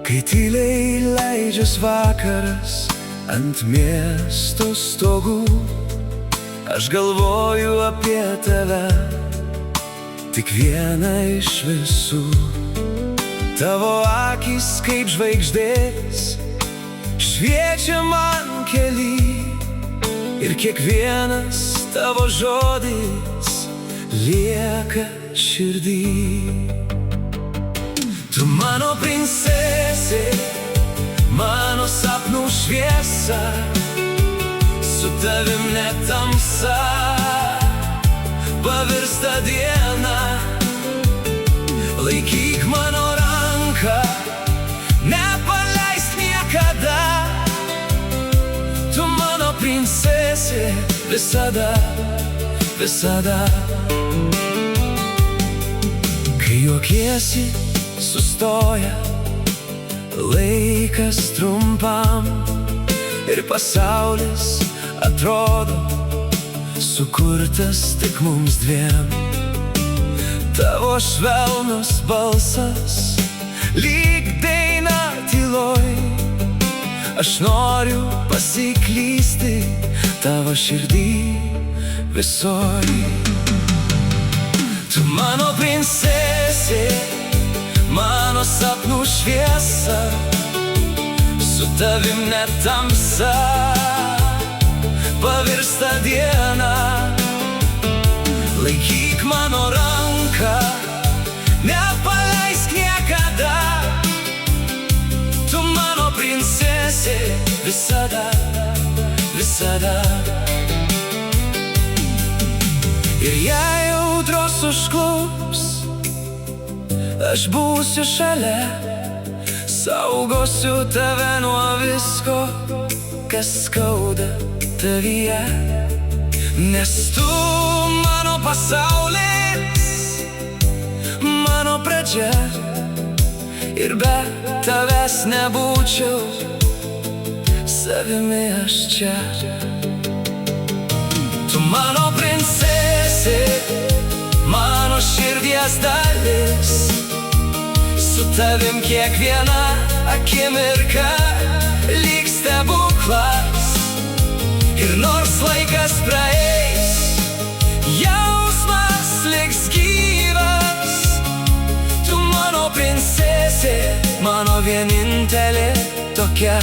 Kai tyliai leidžias vakaras ant miesto stogų, aš galvoju apie tave, tik vieną iš visų. Tavo akys kaip žvaigždės šviečia man kely, ir kiekvienas tavo žodis lieka širdį. Tu mano princesė, mano sapnų šviesa, su tavim net tamsa pavirsta diena. Laikyk mano ranką, nepaleisk niekada, tu mano princesė visada, visada. Kai juokiesi, sustoja laikas trumpam, ir pasaulis atrodo sukurtas tik mums dviem. Tavo švelnus balsas lyg daina tyloj, aš noriu pasiklysti tavo širdį visoj. Tu mano princesė, mano sapnų šviesa, su tavim net tamsa pavirsta diena. Laikyk mano ranką, nepaleisk niekada, tu mano princesė visada, visada. Ir jei audros užklups, aš būsiu šalia, saugosiu tave nuo visko, kas skauda tavyje. Nes tu mano pasaulis, mano pradžia, ir be tavęs nebūčiau savimi aš čia. Tu mano princesė, mano širdies dalis, su tavim kiekviena akimirka lyg stebuklas. Ir nors laikas praeis, jausmas liks gyvas. Tu mano princesė, mano vienintelė tokia.